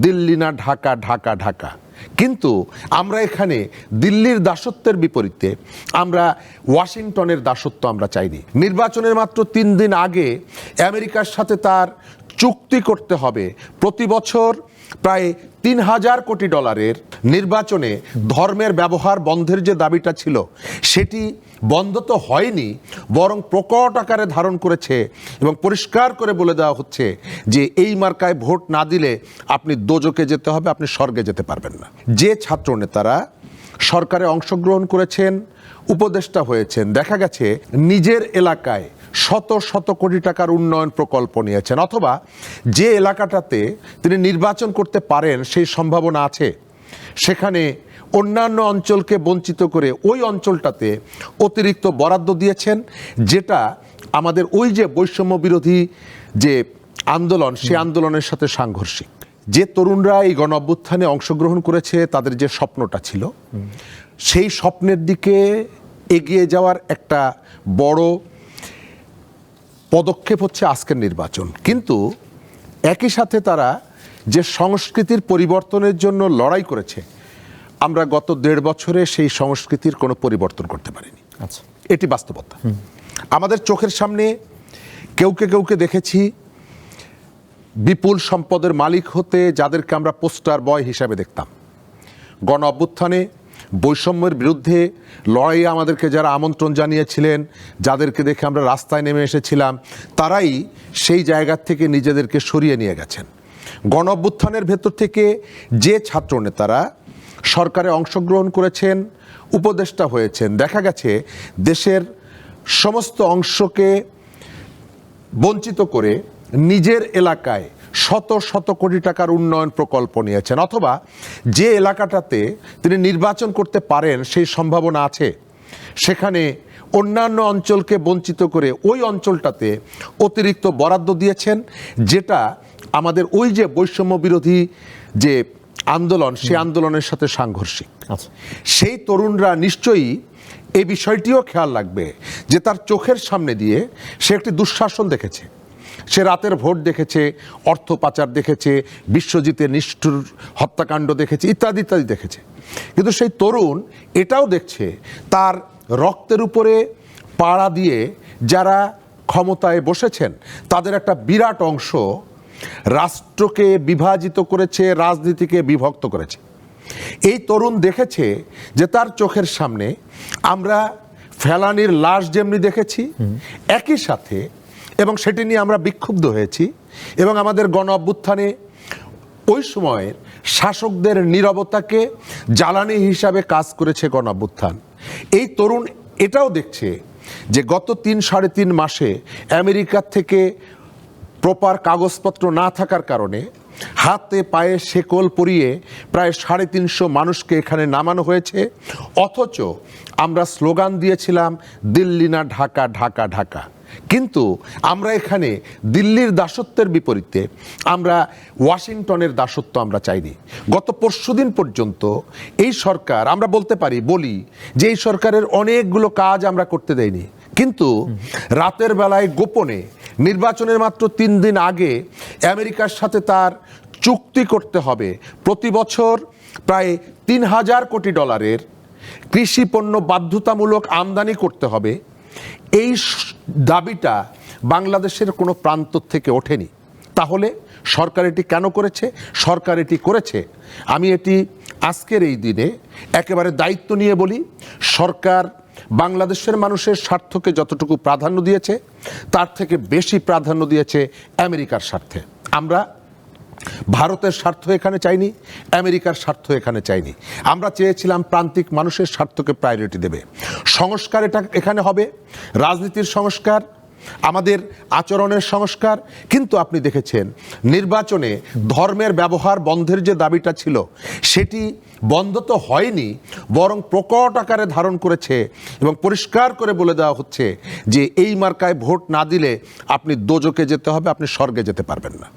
দিল্লি না ঢাকা, ঢাকা ঢাকা। কিন্তু আমরা এখানে দিল্লির দাসত্বের বিপরীতে আমরা ওয়াশিংটনের দাসত্ব আমরা চাইনি। নির্বাচনের মাত্র 3 দিন আগে আমেরিকার সাথে তার চুক্তি করতে হবে প্রতি বছর প্রায় $3000 কোটি নির্বাচনে ধর্মের ব্যবহার বন্ধের যে দাবিটা ছিল সেটি বন্ধ তো হয়নি, বরং প্রকট আকারে ধারণ করেছে এবং পরিষ্কার করে বলে দেওয়া হচ্ছে যে এই মার্কায় ভোট না দিলে আপনি দোজকে যেতে হবে, আপনি স্বর্গে যেতে পারবেন না। যে ছাত্র নেতারা সরকারে অংশগ্রহণ করেছেন, উপদেষ্টা হয়েছেন, দেখা গেছে নিজের এলাকায় শত শত কোটি টাকার উন্নয়ন প্রকল্প নিয়েছেন, অথবা যে এলাকাটাতে তিনি নির্বাচন করতে পারেন সেই সম্ভাবনা আছে, সেখানে অন্যান্য অঞ্চলকে বঞ্চিত করে ওই অঞ্চলটাতে অতিরিক্ত বরাদ্দ দিয়েছেন, যেটা আমাদের ওই যে বৈষম্য বিরোধী যে আন্দোলন, সেই আন্দোলনের সাথে সাংঘর্ষিক। যে তরুণরা এই গণ অভ্যুত্থানে অংশগ্রহণ করেছে তাদের যে স্বপ্নটা ছিল, সেই স্বপ্নের দিকে এগিয়ে যাওয়ার একটা বড় পদক্ষেপ হচ্ছে আজকের নির্বাচন। কিন্তু একই সাথে তারা যে সংস্কৃতির পরিবর্তনের জন্য লড়াই করেছে, আমরা গত 1.5 বছরে সেই সংস্কৃতির কোনো পরিবর্তন করতে পারিনি। আচ্ছা, এটি বাস্তবতা। আমাদের চোখের সামনে কেউকে দেখেছি বিপুল সম্পদের মালিক হতে, যাদেরকে আমরা পোস্টার বয় হিসাবে দেখতাম। গণ অভ্যুত্থানে বৈষম্যের বিরুদ্ধে লড়াইয়ে আমাদেরকে যারা আমন্ত্রণ জানিয়েছিলেন, যাদেরকে দেখে আমরা রাস্তায় নেমে এসেছিলাম, তারাই সেই জায়গা থেকে নিজেদেরকে সরিয়ে নিয়ে গেছেন। গণ অভ্যুত্থানের ভেতর থেকে যে ছাত্র নেতারা সরকারে অংশগ্রহণ করেছেন, উপদেষ্টা হয়েছেন, দেখা গেছে দেশের সমস্ত অংশকে বঞ্চিত করে নিজের এলাকায় শত শত কোটি টাকার উন্নয়ন প্রকল্প নিয়েছেন, অথবা যে এলাকাটাতে তিনি নির্বাচন করতে পারেন সেই সম্ভাবনা আছে, সেখানে অন্যান্য অঞ্চলকে বঞ্চিত করে ওই অঞ্চলটাতে অতিরিক্ত বরাদ্দ দিয়েছেন, যেটা আমাদের ওই যে বৈষম্য বিরোধী যে আন্দোলন, সেই আন্দোলনের সাথে সাংঘর্ষিক। সেই তরুণরা নিশ্চয়ই এই বিষয়টিও খেয়াল রাখবে যে তার চোখের সামনে দিয়ে সে একটি দুঃশাসন দেখেছে, সে রাতের ভোট দেখেছে, অর্থ পাচার দেখেছে, বিশ্বজিতের নিষ্ঠুর হত্যাকাণ্ড দেখেছে, ইত্যাদি ইত্যাদি দেখেছে। কিন্তু সেই তরুণ এটাও দেখছে তার রক্তের উপরে পাড়া দিয়ে যারা ক্ষমতায় বসেছেন তাদের একটা বিরাট অংশ রাষ্ট্রকে বিভাজিত করেছে, রাজনীতিকে বিভক্ত করেছে। এই তরুণ দেখেছে যে তার চোখের সামনে আমরা ফেলানির লাশ যেমনি দেখেছি, একই সাথে এবং সেটি নিয়ে আমরা বিক্ষুব্ধ হয়েছি, এবং আমাদের গণ অভ্যুত্থানে ওই সময়ের শাসকদের নীরবতাকে জ্বালানি হিসাবে কাজ করেছে গণ অভ্যুত্থান। এই তরুণ এটাও দেখছে যে গত 3-3.5 মাসে আমেরিকার থেকে প্রপার কাগজপত্র না থাকার কারণে হাতে পায়ে শেকল পরিয়ে প্রায় 350 মানুষকে এখানে নামানো হয়েছে, অথচ আমরা স্লোগান দিয়েছিলাম দিল্লি না ঢাকা, ঢাকা ঢাকা। কিন্তু আমরা এখানে দিল্লির দাসত্বের বিপরীতে আমরা ওয়াশিংটনের দাসত্ব আমরা চাইনি। গত পরশুদিন পর্যন্ত এই সরকার, আমরা বলি যে এই সরকারের অনেকগুলো কাজ আমরা করতে দেয়নি, কিন্তু রাতের বেলায় গোপনে নির্বাচনের মাত্র 3 দিন আগে আমেরিকার সাথে তার চুক্তি করতে হবে প্রতি বছর প্রায় $3000 কোটি কৃষি পণ্য বাধ্যতামূলক আমদানি করতে হবে, এই দাবিটা বাংলাদেশের কোনো প্রান্ত থেকে ওঠেনি। তাহলে সরকার এটি কেন করেছে? সরকার এটি করেছে, আমি এটি আজকের এই দিনে একেবারে দায়িত্ব নিয়ে বলি, সরকার বাংলাদেশের মানুষের স্বার্থকে যতটুকু প্রাধান্য দিয়েছে তার থেকে বেশি প্রাধান্য দিয়েছে আমেরিকার স্বার্থে। আমরা ভারতের স্বার্থ এখানে চাইনি, আমেরিকার স্বার্থ এখানে চাইনি। আমরা চেয়েছিলাম প্রান্তিক মানুষের স্বার্থকে প্রায়োরিটি দেবে। সংস্কার এটা এখানে হবে, রাজনীতির সংস্কার, আমাদের আচরণের সংস্কার। কিন্তু আপনি দেখেছেন নির্বাচনে ধর্মের ব্যবহার বন্ধের যে দাবিটা ছিল সেটি বন্ধ তো হয়নি, বরং প্রকট আকারে ধারণ করেছে এবং পরিষ্কার করে বলে দেওয়া হচ্ছে যে এই মার্কায় ভোট না দিলে আপনি দোজকে যেতে হবে, আপনি স্বর্গে যেতে পারবেন না।